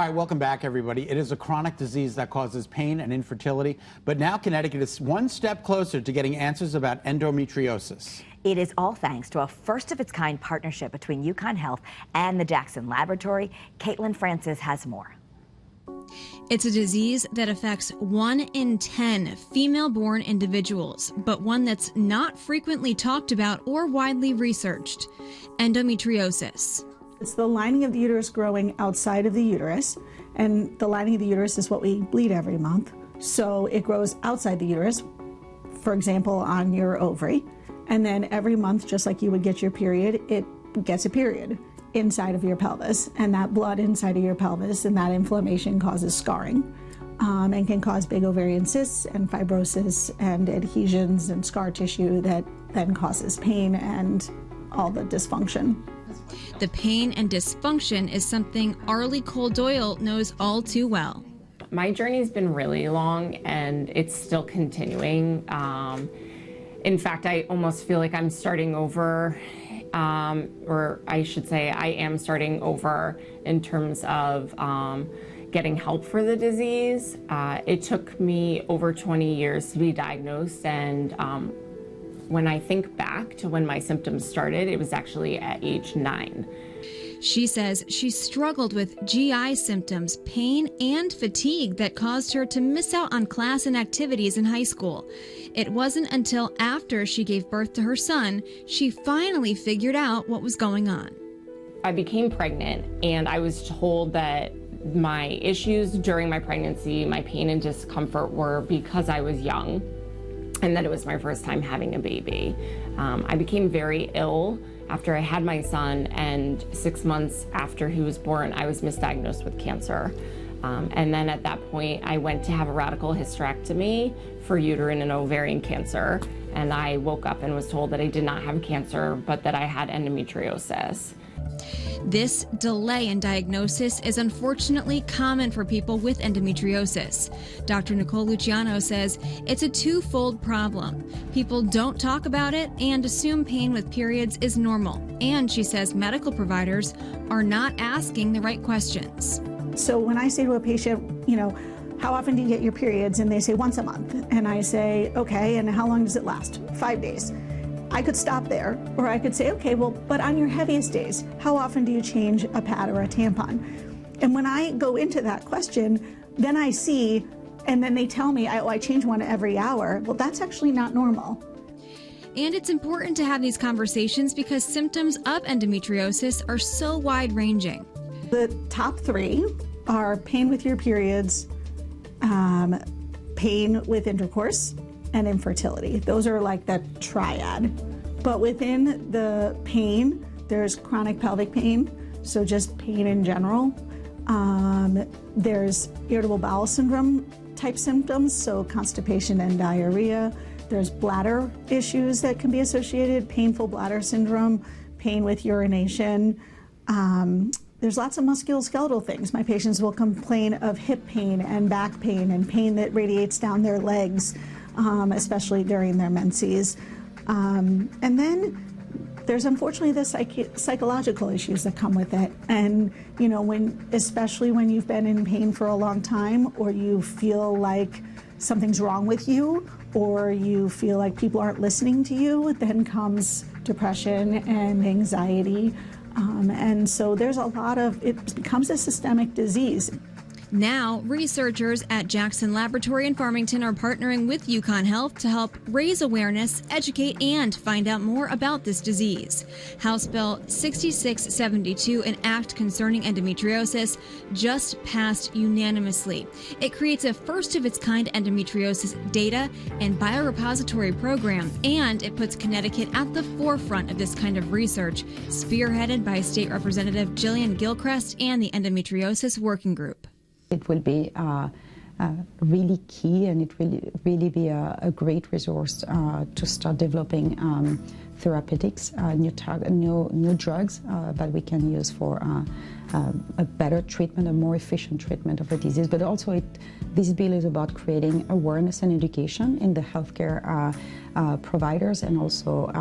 right, welcome back, everybody. It is a chronic disease that causes pain and infertility, but now Connecticut is one step closer to getting answers about endometriosis. It is all thanks to a first-of-its-kind partnership between UConn Health and the Jackson Laboratory. Caitlin Francis has more. It's a disease that affects 1 in 10 female-born individuals, but one that's not frequently talked about or widely researched: endometriosis. It's the lining of the uterus growing outside of the uterus, and the lining of the uterus is what we bleed every month. So it grows outside the uterus, for example, on your ovary, and then every month, just like you would get your period, it gets a period inside of your pelvis, and that blood inside of your pelvis and that inflammation causes scarring and can cause big ovarian cysts and fibrosis and adhesions and scar tissue that then causes pain and all the dysfunction. The pain and dysfunction is something Arlie Cole-Doyle knows all too well. My journey's been really long and it's still continuing. In fact, I almost feel like I'm starting over, or I should say I am starting over in terms of getting help for the disease. It took me over 20 years to be diagnosed, and when I think back to when my symptoms started, it was actually at age 9. She says she struggled with GI symptoms, pain, and fatigue that caused her to miss out on class and activities in high school. It wasn't until after she gave birth to her son she finally figured out what was going on. I became pregnant, and I was told that my issues during my pregnancy, my pain and discomfort, were because I was young and that it was my first time having a baby. I became very ill after I had my son, and 6 months after he was born, I was misdiagnosed with cancer. And then at that point, I went to have a radical hysterectomy for uterine and ovarian cancer. And I woke up and was told that I did not have cancer, but that I had endometriosis. This delay in diagnosis is unfortunately common for people with endometriosis. Dr. Nicole Luciano says it's a twofold problem. People don't talk about it and assume pain with periods is normal. And she says medical providers are not asking the right questions. So when I say to a patient, how often do you get your periods? And they say once a month. And I say, okay, and how long does it last? 5 days. I could stop there, or I could say, okay, well, but on your heaviest days, how often do you change a pad or a tampon? And when I go into that question, then I see, and then they tell me, I change one every hour. Well, that's actually not normal. And it's important to have these conversations because symptoms of endometriosis are so wide-ranging. The top 3 are pain with your periods, pain with intercourse, and infertility. Those are like the triad. But within the pain, there's chronic pelvic pain, so just pain in general. There's irritable bowel syndrome type symptoms, so constipation and diarrhea. There's bladder issues that can be associated, painful bladder syndrome, pain with urination. There's lots of musculoskeletal things. My patients will complain of hip pain and back pain and pain that radiates down their legs, especially during their menses. And then there's unfortunately the psychological issues that come with it. And, especially when you've been in pain for a long time, or you feel like something's wrong with you, or you feel like people aren't listening to you, then comes depression and anxiety. And so there's a lot of, it becomes a systemic disease. Now, researchers at Jackson Laboratory in Farmington are partnering with UConn Health to help raise awareness, educate, and find out more about this disease. House Bill 6672, an act concerning endometriosis, just passed unanimously. It creates a first-of-its-kind endometriosis data and biorepository program, and it puts Connecticut at the forefront of this kind of research, spearheaded by State Representative Jillian Gilchrist and the Endometriosis Working Group. It will be really key, and it will really be a great resource to start developing therapeutics, new drugs that we can use for a better treatment, a more efficient treatment of the disease. But also, this bill is about creating awareness and education in the healthcare providers, and also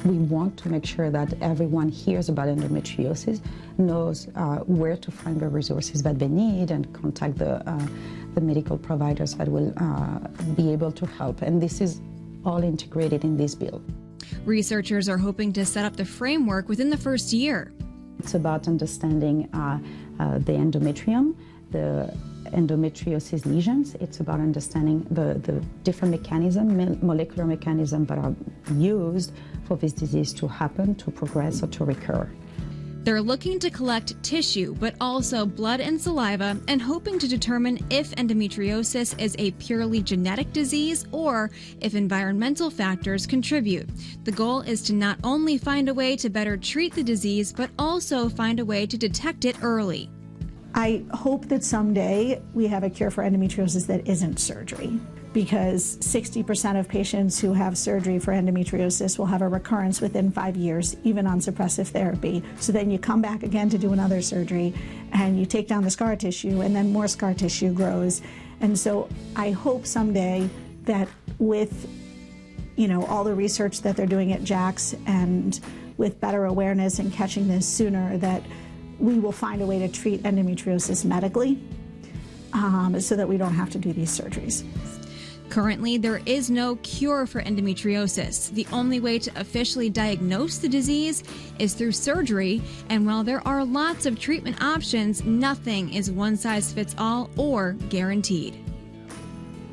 we want to make sure that everyone hears about endometriosis, knows where to find the resources that they need, and contact the medical providers that will be able to help. And this is all integrated in this bill. Researchers are hoping to set up the framework within the first year. It's about understanding the endometrium, the endometriosis lesions. It's about understanding the different mechanisms, molecular mechanisms that are used for this disease to happen, to progress, or to recur. They're looking to collect tissue, but also blood and saliva, and hoping to determine if endometriosis is a purely genetic disease or if environmental factors contribute. The goal is to not only find a way to better treat the disease, but also find a way to detect it early. I hope that someday we have a cure for endometriosis that isn't surgery, because 60% of patients who have surgery for endometriosis will have a recurrence within 5 years, even on suppressive therapy. So then you come back again to do another surgery, and you take down the scar tissue, and then more scar tissue grows. And so I hope someday that with, you know, all the research that they're doing at JAX and with better awareness and catching this sooner, that we will find a way to treat endometriosis medically, so that we don't have to do these surgeries. Currently, there is no cure for endometriosis. The only way to officially diagnose the disease is through surgery, and while there are lots of treatment options, nothing is one size fits all or guaranteed.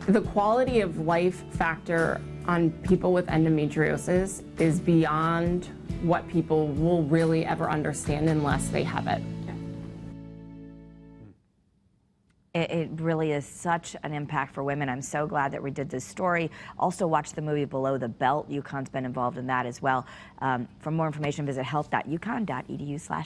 The quality of life factor on people with endometriosis is beyond what people will really ever understand unless they have it. It really is such an impact for women. I'm so glad that we did this story. Also watch the movie Below the Belt. UConn's been involved in that as well. For more information, visit health.uconn.edu/.